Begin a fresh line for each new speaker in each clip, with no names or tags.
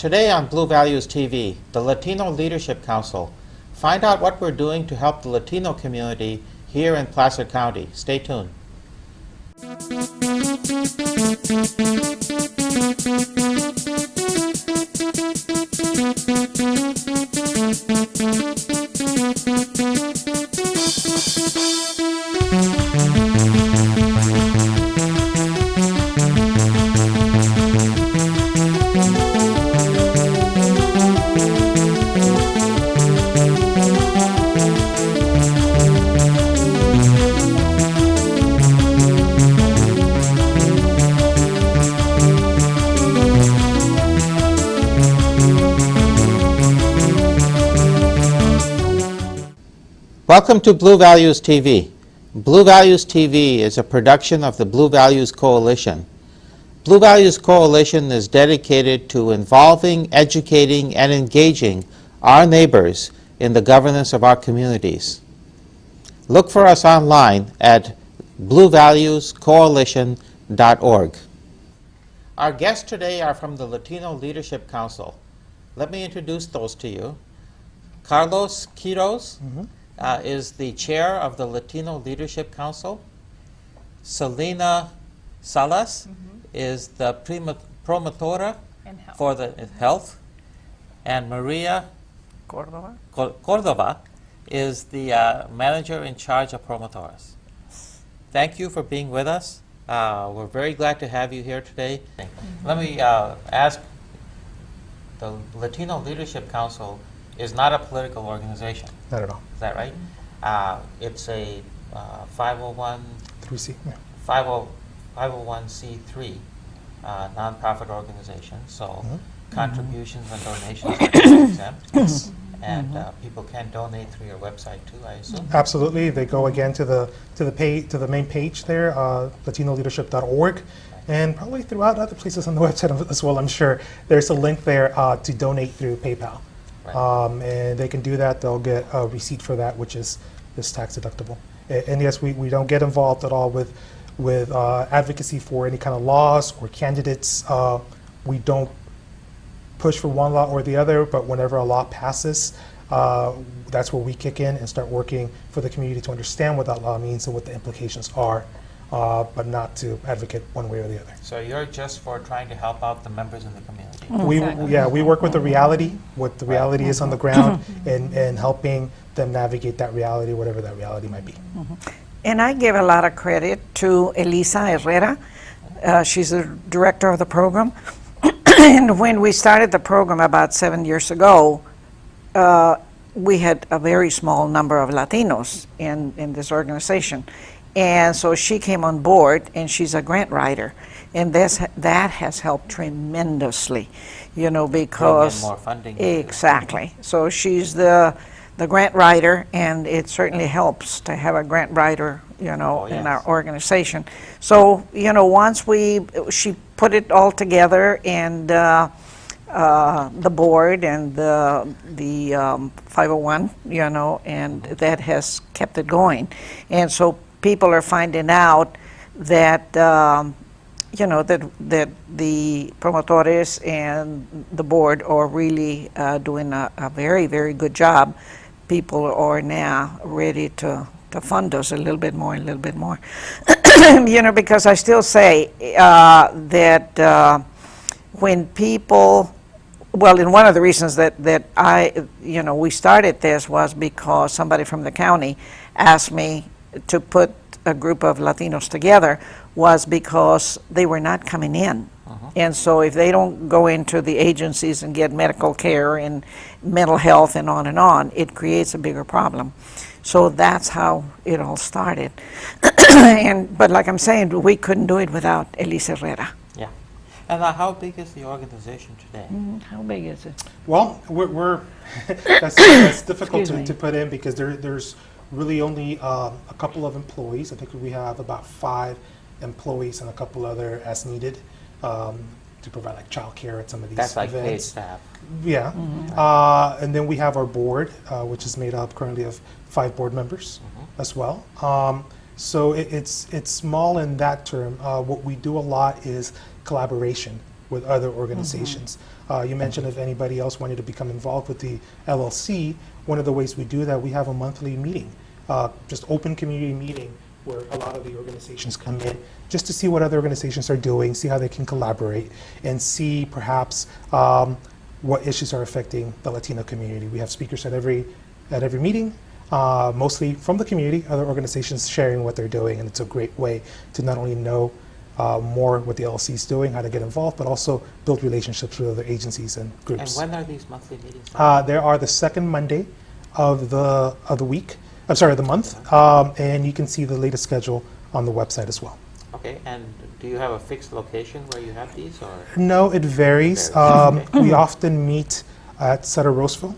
Today on Blue Values TV, the Latino Leadership Council. Find out what we're doing to help the Latino community here in Placer County. Stay tuned. Welcome to Blue Values TV. Blue Values TV is a production of the Blue Values Coalition. Blue Values Coalition is dedicated to involving, educating, and engaging our neighbors in the governance of our communities. Look for us online at bluevaluescoalition.org. Our guests today are from the Latino Leadership Council. Let me introduce those to you. Carlos Quiroz is the chair of the Latino Leadership Council. Celine Salas is the Promotora for the health. And Maria Cordova is the manager in charge of Promotoras. Thank you for being with us. We're very glad to have you here today. Let me ask, the Latino Leadership Council is not a political organization.
Not at all.
Is that right? It's a 501c3 nonprofit organization, so contributions and donations are exempt.
Yes.
And people can donate through your website too, I assume?
Absolutely. They go again to the main page there, latinoleadership.org, and probably throughout other places on the website as well, I'm sure. There's a link there to donate through PayPal.
Right.
And they can do that. They'll get a receipt for that, which is tax deductible. And yes, we don't get involved at all with advocacy for any kind of laws or candidates. We don't push for one law or the other, but whenever a law passes, that's where we kick in and start working for the community to understand what that law means and what the implications are, but not to advocate one way or the other.
So you're just for trying to help out the members in the community?
We work with the reality, what the reality is on the ground, and helping them navigate that reality, whatever that reality might be.
And I give a lot of credit to Elisa Herrera. She's the director of the program. And when we started the program about 7 years ago, we had a very small number of Latinos in this organization. And so she came on board, and she's a grant writer. And that has helped tremendously, because...
more funding.
Exactly. So she's the grant writer, and it certainly helps to have a grant writer, in our organization. So, once she put it all together, and the board and the 501, and that has kept it going. And so people are finding out that, that the promotores and the board are really doing a very, very good job. People are now ready to fund us a little bit more, because I still say that when people, and one of the reasons that we started this was because somebody from the county asked me to put a group of Latinos together, was because they were not coming in. And so if they don't go into the agencies and get medical care and mental health and on, it creates a bigger problem. So that's how it all started. But like I'm saying, we couldn't do it without Elisa Herrera.
Yeah. And how big is the organization today?
How big is it?
Well, we're that's difficult to put in, because there's really only a couple of employees. I think we have about 5 employees and a couple other as needed to provide like childcare at some of these events.
That's like paid staff.
Yeah. And then we have our board, which is made up currently of 5 board members as well. So it's small in that term. What we do a lot is collaboration with other organizations. You mentioned if anybody else wanted to become involved with the LLC, one of the ways we do that, we have a monthly meeting, just open community meeting where a lot of the organizations come in just to see what other organizations are doing, see how they can collaborate, and see perhaps what issues are affecting the Latino community. We have speakers at every meeting, mostly from the community, other organizations sharing what they're doing, and it's a great way to not only know more what the LLC is doing, how to get involved, but also build relationships with other agencies and groups.
And when are these monthly meetings?
There are the second Monday of the week. I'm sorry, the month, and you can see the latest schedule on the website as well.
Okay, and do you have a fixed location where you have these, or?
No, it varies.
Okay.
We often meet at Sutter Roseville,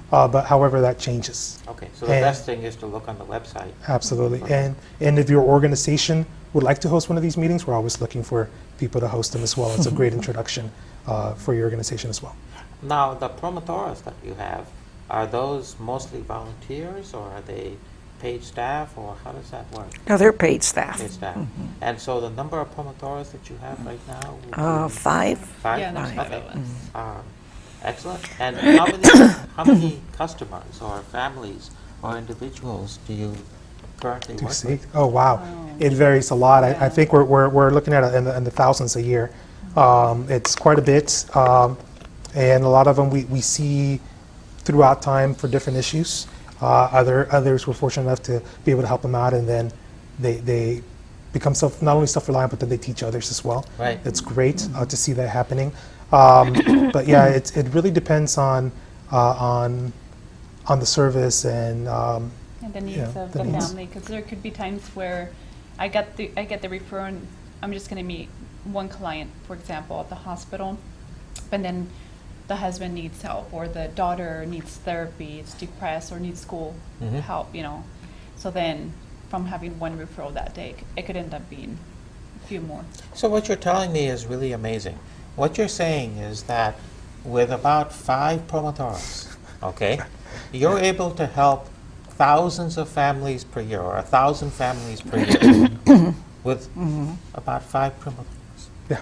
but however that changes.
Okay, so the
And-
best thing is to look on the website.
Absolutely. And if your organization would like to host one of these meetings, we're always looking for people to host them as well. It's a great introduction for your organization as well.
Now, the promotoras that you have, are those mostly volunteers, or are they paid staff, or how does that work?
No, they're paid staff.
Paid staff. And so the number of promotoras that you have right now? would be
5.
Five?
Yeah, there's
Okay.
5 of us.
Excellent. And how many customers or families or individuals do you currently
Do you
work
see?
with?
Oh, wow. It varies a lot. I think we're looking at it in the thousands a year. It's quite a bit. And a lot of them we see throughout time for different issues. Others we're fortunate enough to be able to help them out, and then they become not only self-reliant, but then they teach others as well.
Right.
It's great to see that happening. But yeah, it really depends on the service and
And the needs
Yeah,
of
the
the
needs.
family, because there could be times where I get the referral, and I'm just going to meet one client, for example, at the hospital, and then the husband needs help, or the daughter needs therapy, is depressed, or needs school
Mhm.
help, So then, from having one referral that day, it could end up being a few more.
So what you're telling me is really amazing. What you're saying is that with about 5 promotoras, okay, you're able to help thousands of families per year, or 1,000 families per year, with about 5 promotoras.
yeah.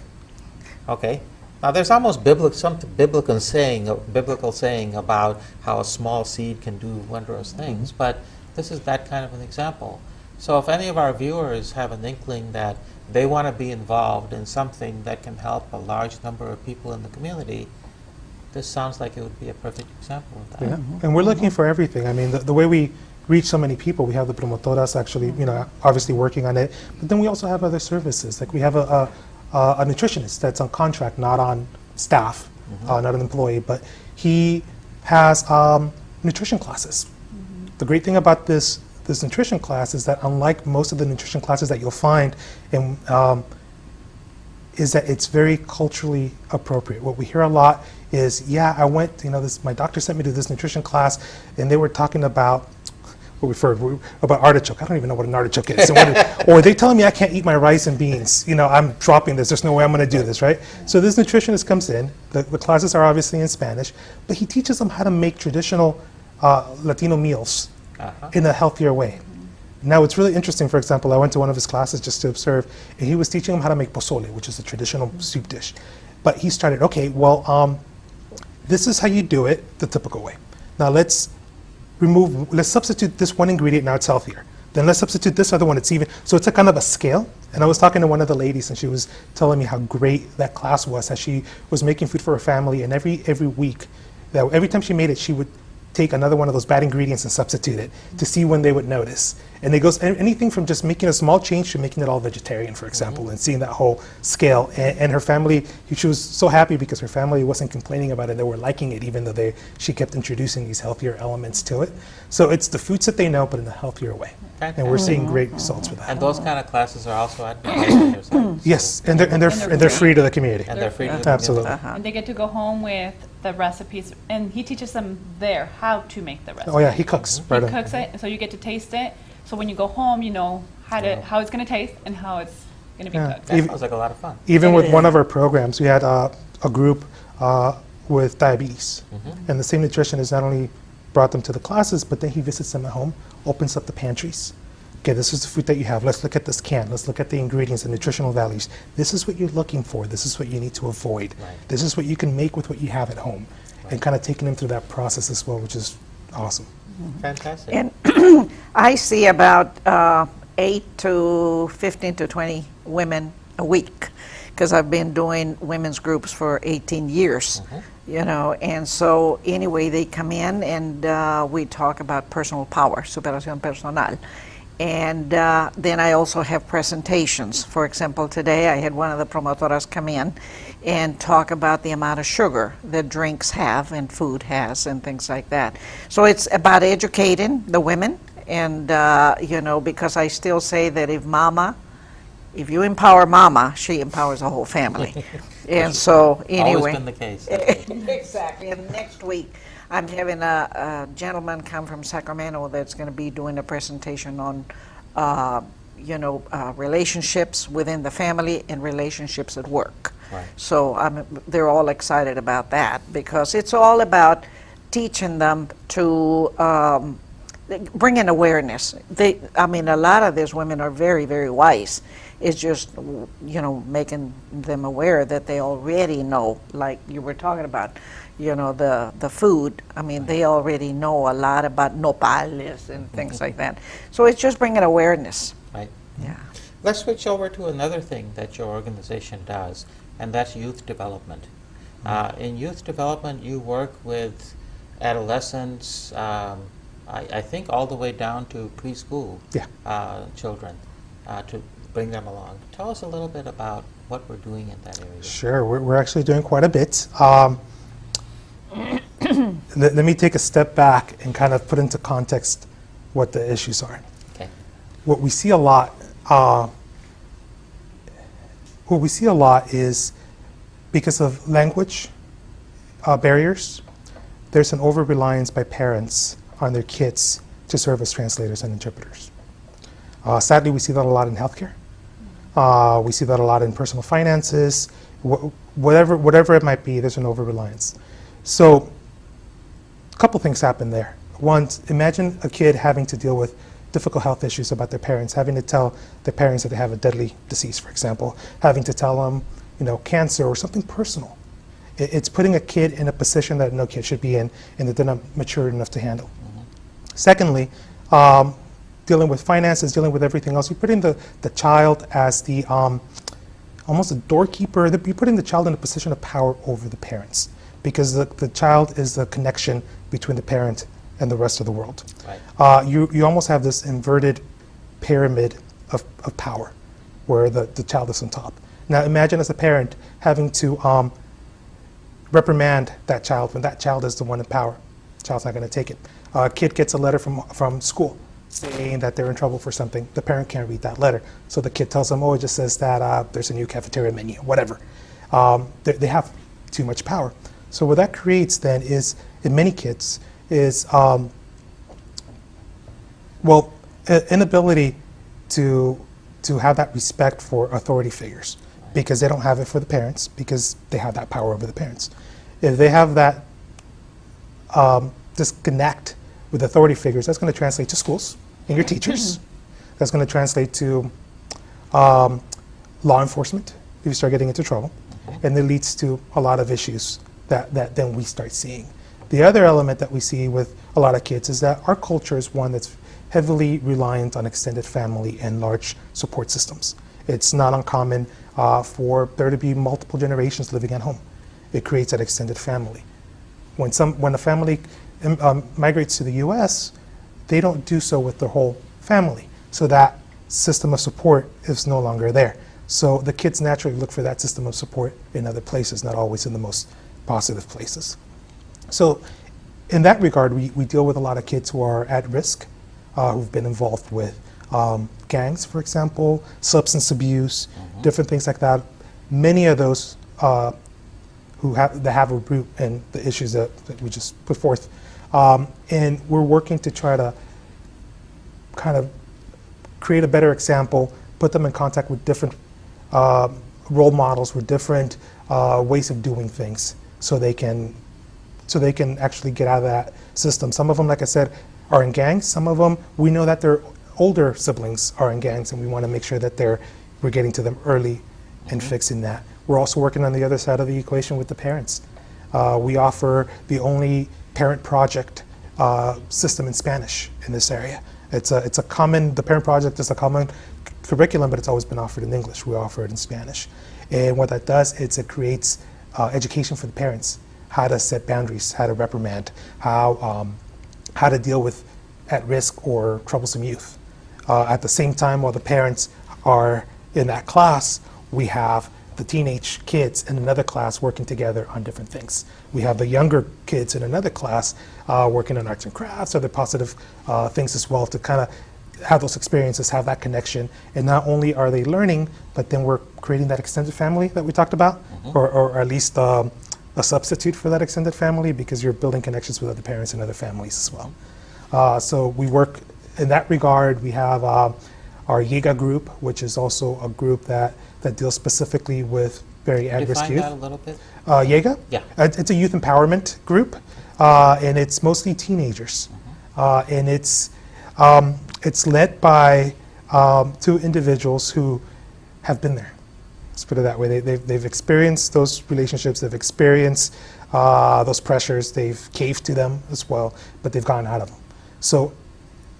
Okay. Now, there's almost some biblical saying about how a small seed can do wondrous things, but this is that kind of an example. So if any of our viewers have an inkling that they want to be involved in something that can help a large number of people in the community, this sounds like it would be a perfect example of that.
Yeah, and we're looking for everything. I mean, the way we reach so many people, we have the promotoras actually, obviously working on it, but then we also have other services. Like we have a nutritionist that's on contract, not on staff, not an employee, but he has nutrition classes. The great thing about this nutrition class is that unlike most of the nutrition classes that you'll find in is that it's very culturally appropriate. What we hear a lot is, yeah, I went, my doctor sent me to this nutrition class, and they were talking about about artichoke. I don't even know what an artichoke is. Or they telling me I can't eat my rice and beans. I'm dropping this. There's no way I'm going to do this, right? So this nutritionist comes in. The classes are obviously in Spanish, but he teaches them how to make traditional Latino meals in a healthier way. Now, it's really interesting. For example, I went to one of his classes just to observe, and he was teaching them how to make pozole, which is a traditional soup dish. But he started, okay, well, this is how you do it the typical way. Now, let's substitute this one ingredient, now it's healthier. Then let's substitute this other one, it's even. So it's a kind of a scale. And I was talking to one of the ladies, and she was telling me how great that class was, how she was making food for her family, and every week, that every time she made it, she would take another one of those bad ingredients and substitute it to see when they would notice. And it goes anything from just making a small change to making it all vegetarian, for example, and seeing that whole scale. And her family, she was so happy because her family wasn't complaining about it. They were liking it, even though she kept introducing these healthier elements to it. So it's the foods that they know, but in a healthier way. And we're seeing great results with that.
And those kind of classes are also advertised on your site.
Yes, and they're free to the community.
And they're free to the
Absolutely.
community.
And they get to go home with the recipes, and he teaches them there how to make the recipe.
Oh yeah, he cooks.
He
Right on.
cooks it, so you get to taste it. So when you go home, you know how it's going to taste and how it's going to be
Yeah.
cooked.
That sounds like a lot of fun.
Even
It
with one
is.
of our programs, we had a group with diabetes. And the same nutritionist not only brought them to the classes, but then he visits them at home, opens up the pantries, okay, this is the food that you have. Let's look at this can. Let's look at the ingredients and nutritional values. This is what you're looking for. This is what you need to avoid.
Right.
This is what you can make with what you have at home. And kind of taking them through that process as well, which is awesome.
Fantastic.
And I see about 8 to 15 to 20 women a week, because I've been doing women's groups for 18 years, you know, and so anyway, they come in and we talk about personal power, superación personal. And then I also have presentations. For example, today I had one of the promotoras come in and talk about the amount of sugar that drinks have and food has and things like that. So it's about educating the women, and you know, because I still say that if you empower mama, she empowers the whole family. And so anyway.
Always been the case.
Exactly. And next week, I'm having a gentleman come from Sacramento that's going to be doing a presentation on, you know, relationships within the family and relationships at work.
Right.
So they're all excited about that, because it's all about teaching them to bring in awareness. I mean, a lot of these women are very, very wise. It's just, you know, making them aware that they already know, like you were talking about, you know, the food. I mean, they already know a lot about nopales and things like that. So it's just bringing awareness.
Right.
Yeah.
Let's switch over to another thing that your organization does, and that's youth development. In youth development, you work with adolescents, I think all the way down to preschool children, to bring them along. Tell us a little bit about what we're doing in that area.
Sure, we're actually doing quite a bit. Let me take a step back and kind of put into context what the issues are.
Okay.
What we see a lot is because of language barriers, there's an over-reliance by parents on their kids to serve as translators and interpreters. Sadly, we see that a lot in healthcare. We see that a lot in personal finances. Whatever it might be, there's an over-reliance. So a couple things happen there. One, imagine a kid having to deal with difficult health issues about their parents, having to tell their parents that they have a deadly disease, for example, having to tell them, you know, cancer or something personal. It's putting a kid in a position that no kid should be in and that they're not mature enough to handle. Secondly, dealing with finances, dealing with everything else, you're putting the child as the almost a doorkeeper. You're putting the child in a position of power over the parents, because the child is the connection between the parent and the rest of the world.
Right.
You almost have this inverted pyramid of power, where the child is on top. Now imagine as a parent having to reprimand that child when that child is the one in power. The child's not going to take it. A kid gets a letter from school saying that they're in trouble for something. The parent can't read that letter. So the kid tells them, oh, it just says that there's a new cafeteria menu, whatever. They have too much power. So what that creates then is, in many kids, is inability to have that respect for authority figures, because they don't have it for the parents, because they have that power over the parents. If they have that disconnect with authority figures, that's going to translate to schools and your teachers. That's going to translate to law enforcement if you start getting into trouble, and it leads to a lot of issues that then we start seeing. The other element that we see with a lot of kids is that our culture is one that's heavily reliant on extended family and large support systems. It's not uncommon for there to be multiple generations living at home. It creates that extended family. When a family migrates to the U.S., they don't do so with their whole family. So that system of support is no longer there. So the kids naturally look for that system of support in other places, not always in the most positive places. So in that regard, we deal with a lot of kids who are at risk, who've been involved with gangs, for example, substance abuse, different things like that. Many of those that have a root in the issues that we just put forth. And we're working to try to kind of create a better example, put them in contact with different role models, with different ways of doing things, so they can actually get out of that system. Some of them, like I said, are in gangs. Some of them, we know that they're older siblings are in gangs, and we want to make sure that we're getting to them early and fixing that. We're also working on the other side of the equation with the parents. We offer the only parent project system in Spanish in this area. The parent project is a common curriculum, but it's always been offered in English. We offer it in Spanish. And what that does is it creates education for the parents, how to set boundaries, how to reprimand, how to deal with at-risk or troublesome youth. At the same time, while the parents are in that class, we have the teenage kids in another class working together on different things. We have the younger kids in another class working on arts and crafts, other positive things as well, to kind of have those experiences, have that connection. And not only are they learning, but then we're creating that extended family that we talked about, or at least a substitute for that extended family, because you're building connections with other parents and other families as well. So we work in that regard. We have our YEGA group, which is also a group that deals specifically with very at-risk
Define
youth.
that a little bit.
YEGA?
Yeah.
It's a youth empowerment group, and it's mostly teenagers. And it's led by two individuals who have been there. Let's put it that way. They've experienced those relationships, they've experienced those pressures, they've caved to them as well, but they've gotten out of them. So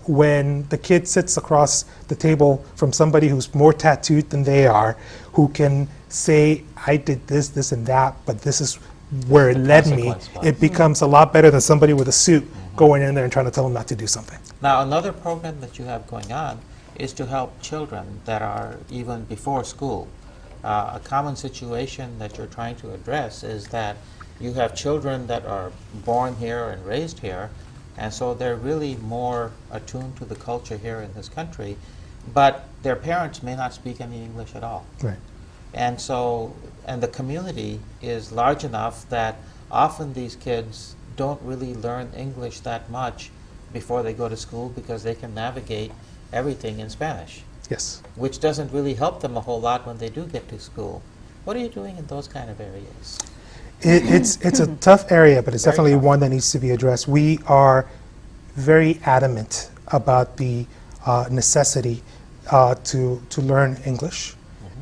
when the kid sits across the table from somebody who's more tattooed than they are, who can say, I did this, this, and that, but this is where it led me,
consequence was.
it becomes a lot better than somebody with a suit going in there and trying to tell them not to do something.
Now, another program that you have going on is to help children that are even before school. A common situation that you're trying to address is that you have children that are born here and raised here, and so they're really more attuned to the culture here in this country, but their parents may not speak any English at all.
Right.
And so, and the community is large enough that often these kids don't really learn English that much before they go to school, because they can navigate everything in Spanish,
Yes.
which doesn't really help them a whole lot when they do get to school. What are you doing in those kind of areas?
It's a tough area, but it's
Very
definitely
tough.
one that needs to be addressed. We are very adamant about the necessity to learn English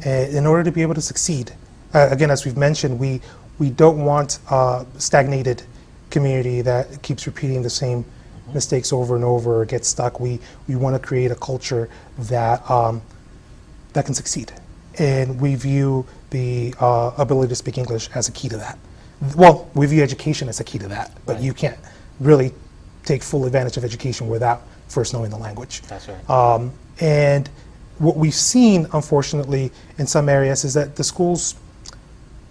in order to be able to succeed. Again, as we've mentioned, we don't want a stagnated community that keeps repeating the same mistakes over and over or gets stuck. We want to create a culture that that can succeed, and we view the ability to speak English as a key to that. Well, we view education as a key to that, but
Right.
you can't really take full advantage of education without first knowing the language.
That's right.
And what we've seen, unfortunately, in some areas is that the schools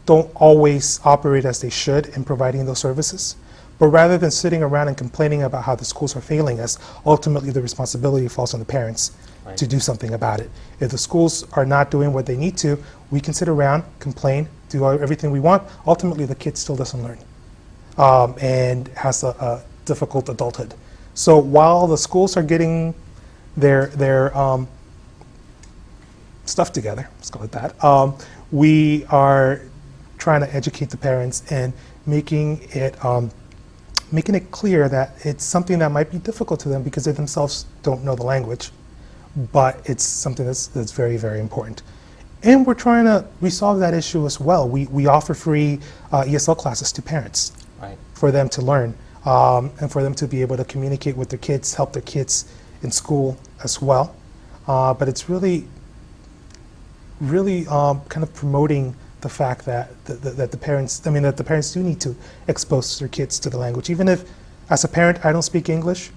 don't always operate as they should in providing those services. But rather than sitting around and complaining about how the schools are failing us, ultimately the responsibility falls on the parents
Right.
to do something about it. If the schools are not doing what they need to, we can sit around, complain, do everything we want. Ultimately, the kid still doesn't learn and has a difficult adulthood. So while the schools are getting their stuff together, let's call it that, we are trying to educate the parents and making it clear that it's something that might be difficult to them because they themselves don't know the language, but it's something that's very, very important. And we're trying to resolve that issue as well. We offer free ESL classes to parents
Right.
for them to learn and for them to be able to communicate with their kids, help their kids in school as well. But it's really kind of promoting the fact that the parents do need to expose their kids to the language. Even if, as a parent, I don't speak English,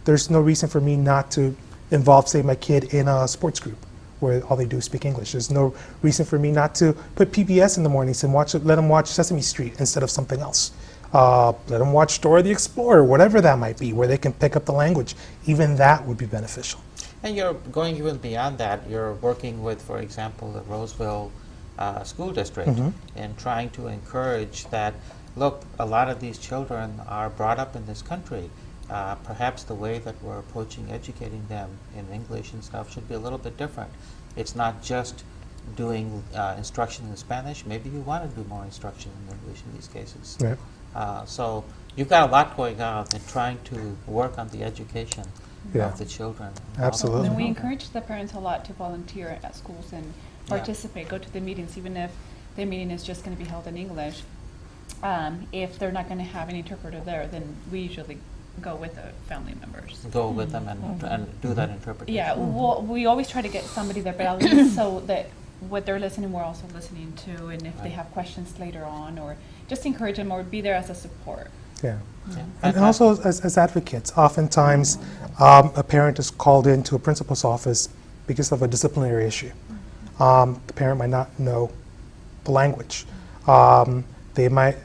there's no reason for me not to involve, say, my kid in a sports group where all they do is speak English. There's no reason for me not to put PBS in the mornings and let them watch Sesame Street instead of something else. Let them watch Dora the Explorer, whatever that might be, where they can pick up the language. Even that would be beneficial.
And you're going even beyond that. You're working with, for example, the Roseville School District and trying to encourage that, look, a lot of these children are brought up in this country. Perhaps the way that we're approaching educating them in English and stuff should be a little bit different. It's not just doing instruction in Spanish. Maybe you want to do more instruction in English in these cases.
Right.
So you've got a lot going on in trying to work on the education
Yeah.
of the children.
Absolutely.
And we encourage the parents a lot to volunteer at schools and
Yeah.
participate, go to the meetings, even if the meeting is just going to be held in English. If they're not going to have an interpreter there, then we usually go with the family members.
Go with them and do that interpretation.
Yeah, we always try to get somebody there, but at least so that what they're listening, we're also listening to, and if they
Right.
have questions later on, or just encourage them or be there as a support.
Yeah.
Yeah.
And also as advocates, oftentimes a parent is called into a principal's office because of a disciplinary issue. The parent might not know the language. They might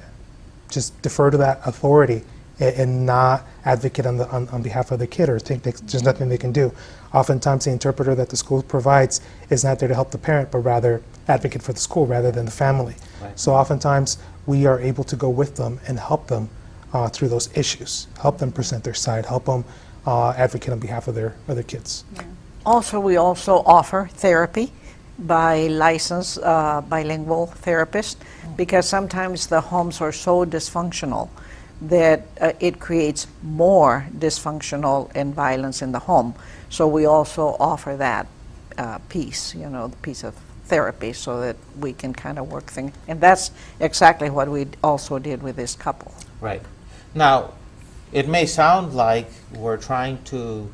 just defer to that authority and not advocate on behalf of the kid or think there's nothing they can do. Oftentimes the interpreter that the school provides is not there to help the parent, but rather advocate for the school rather than the family.
Right.
So oftentimes we are able to go with them and help them through those issues, help them present their side, help them advocate on behalf of their kids.
Yeah.
Also, we also offer therapy by licensed bilingual therapists, because sometimes the homes are so dysfunctional that it creates more dysfunctional and violence in the home. So we also offer that piece, the piece of therapy, so that we can kind of work things. And that's exactly what we also did with this couple.
Right. Now, it may sound like we're trying to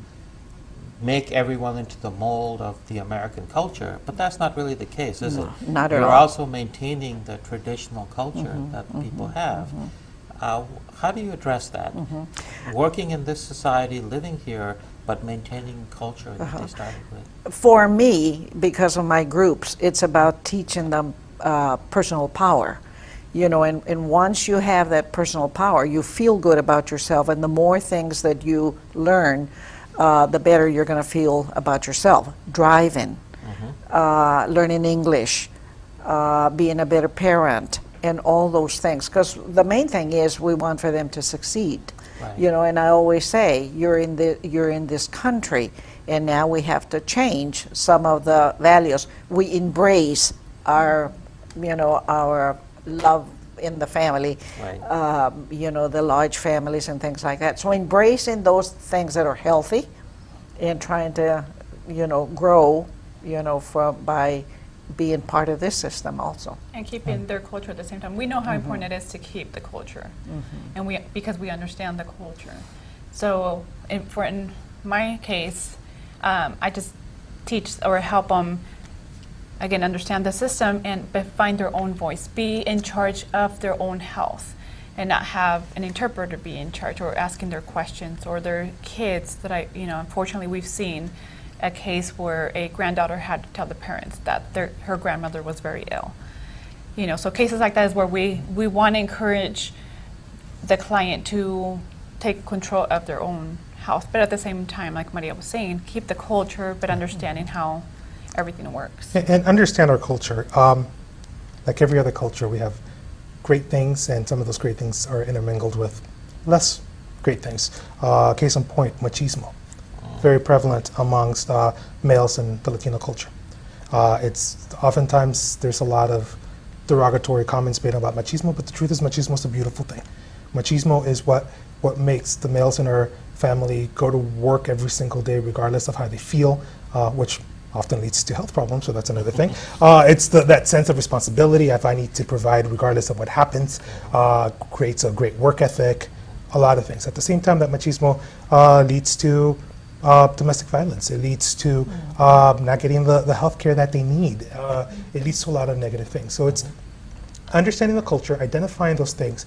make everyone into the mold of the American culture, but that's not really the case, is it?
Not at
We're
all.
also maintaining the traditional culture that people have. How do you address that? Working in this society, living here, but maintaining culture that they started with.
For me, because of my groups, it's about teaching them personal power. And once you have that personal power, you feel good about yourself, and the more things that you learn, the better you're going to feel about yourself. Driving, learning English, being a better parent, and all those things. Because the main thing is we want for them to succeed.
Right.
And I always say, you're in this country, and now we have to change some of the values. We embrace our love in the family,
Right.
The large families and things like that. So embracing those things that are healthy and trying to, grow, by being part of this system also.
And keeping their culture at the same time. We know how important it is to keep the culture, and because we understand the culture. So in my case, I just teach or help them, again, understand the system and find their own voice, be in charge of their own health, and not have an interpreter be in charge or asking their questions, or their kids that unfortunately we've seen a case where a granddaughter had to tell the parents that her grandmother was very ill. So cases like that is where we want to encourage the client to take control of their own health, but at the same time, like Maria was saying, keep the culture, but understanding how everything works.
And understand our culture. Like every other culture, we have great things, and some of those great things are intermingled with less great things. Case in point, machismo. Very prevalent amongst males in the Latino culture. It's oftentimes there's a lot of derogatory comments made about machismo, but the truth is machismo is a beautiful thing. Machismo is what makes the males in our family go to work every single day regardless of how they feel, which often leads to health problems, so that's another thing. It's that sense of responsibility, if I need to provide regardless of what happens, creates a great work ethic, a lot of things. At the same time, that machismo leads to domestic violence. It leads to not getting the health care that they need. It leads to a lot of negative things. So it's understanding the culture, identifying those things,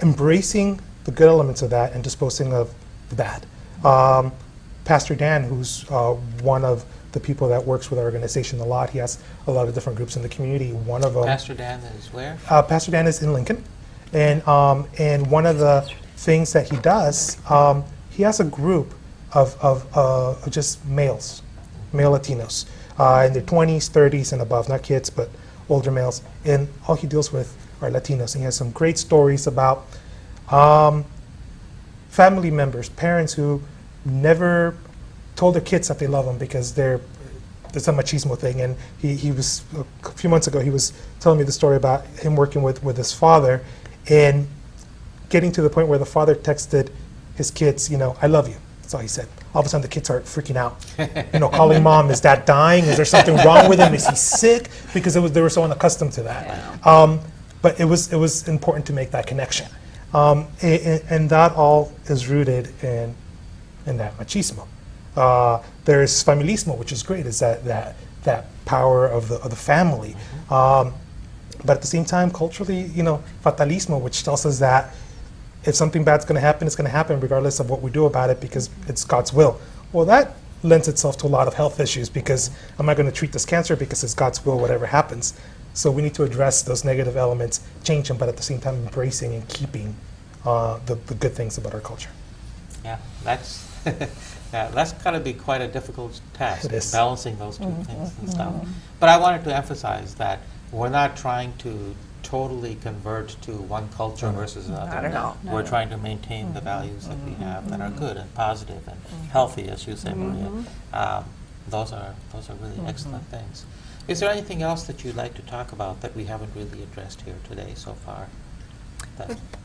embracing the good elements of that, and disposing of the bad. Pastor Dan, who's one of the people that works with our organization a lot, he has a lot of different groups in the community. One of them,
Pastor Dan is where?
Pastor Dan is in Lincoln, and one of the things that he does, he has a group of just male Latinos in their 20s, 30s, and above, not kids, but older males, and all he deals with are Latinos. And he has some great stories about family members, parents who never told their kids that they love them because there's a machismo thing. And he was, a few months ago, he was telling me the story about him working with his father and getting to the point where the father texted his kids, I love you. That's all he said. all of a sudden the kids start freaking out, calling mom, is dad dying? Is there something wrong with him? Is he sick? Because they were so unaccustomed to that. But it was important to make that connection. And that all is rooted in that machismo. There's familismo, which is great, is that power of the family. But at the same time, culturally, fatalismo, which tells us that if something bad's going to happen, it's going to happen regardless of what we do about it because it's God's will. Well, that lends itself to a lot of health issues because I'm not going to treat this cancer because it's God's will, whatever happens. So we need to address those negative elements, change them, but at the same time embracing and keeping the good things about our culture.
Yeah, that's that's got to be quite a difficult task,
It is.
balancing those two things and stuff. But I wanted to emphasize that we're not trying to totally convert to one culture versus another.
Not at all.
We're trying to maintain the values that we have that are good and positive and healthy, as you say, Maria. Those are really excellent things. Is there anything else that you'd like to talk about that we haven't really addressed here today so far?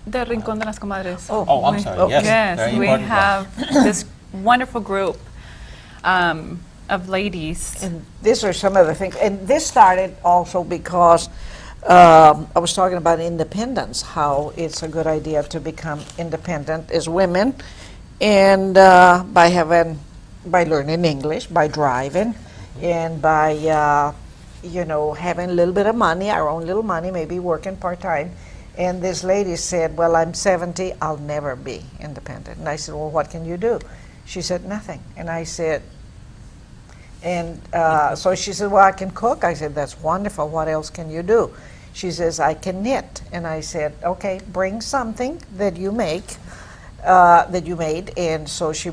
The Rincón de las Comadres.
Oh, I'm sorry. Yes,
Yes,
very
we
important one.
have this wonderful group of ladies.
And these are some of the things, and this started also because I was talking about independence, how it's a good idea to become independent as women, and by learning English, by driving, and by having a little bit of money, our own little money, maybe working part-time. And this lady said, well, I'm 70, I'll never be independent. And I said, well, what can you do? She said, nothing. And I said, so she said, well, I can cook. I said, that's wonderful. What else can you do? She says, I can knit. And I said, okay, bring something that you make, that you made. And so she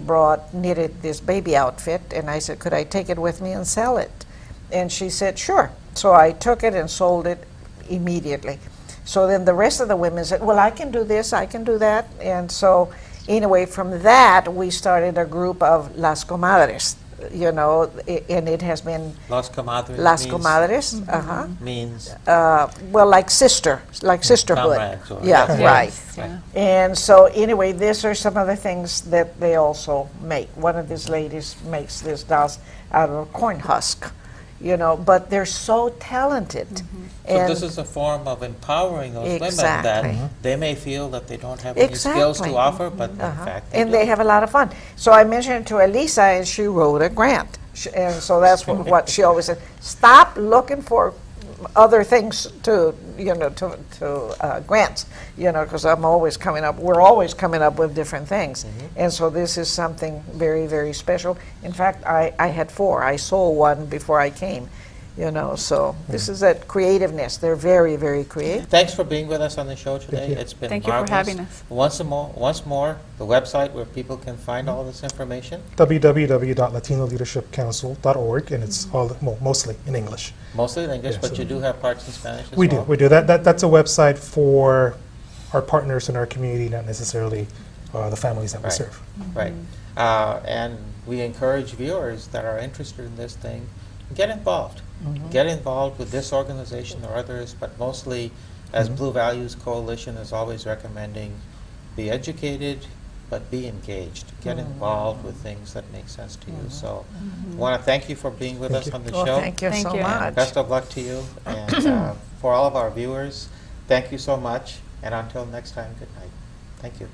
knitted this baby outfit. And I said, could I take it with me and sell it? And she said, sure. So I took it and sold it immediately. So then the rest of the women said, well, I can do this, I can do that. And so anyway, from that, we started a group of Las Comadres, and it has been
Las Comadres
Las
means,
Comadres,
means
well, like sisterhood.
comrades or
Yeah,
yes.
right.
Yes, yeah.
And so anyway, these are some of the things that they also make. One of these ladies makes these dolls out of a corn husk, but they're so talented.
So this is a form of empowering those
Exactly.
women that they may feel that they don't have any skills to
Exactly.
offer, but in fact they
And
do.
they have a lot of fun. So I mentioned it to Elisa, and she wrote a grant. And so that's what she always said. Stop looking for other things to grants, because we're always coming up with different things. And so this is something very, very special. In fact, I had 4. I sold one before I came. So this is that creativeness. They're very, very creative.
Thanks for being with us on the show today.
you.
It's been
Thank you for
marvelous.
having us.
Once more, the website where people can find all this information,
www.latinoleadershipcouncil.org, and it's all mostly in English.
mostly in English,
Yeah,
but
so-
you do have parts in Spanish as
We
well.
do. That's a website for our partners in our community, not necessarily the families that we
Right.
serve.
Right. And we encourage viewers that are interested in this thing, get involved. Get involved with this organization or others, but mostly, as Blue Values Coalition is always recommending, be educated, but be engaged. Get involved with things that make sense to you. So I want to thank you for being with
Thank
us
you.
on the
Well,
show.
thank you
Thank
so
you.
much.
Best of luck to you. And for all of our viewers, thank you so much. And until next time, good night. Thank you.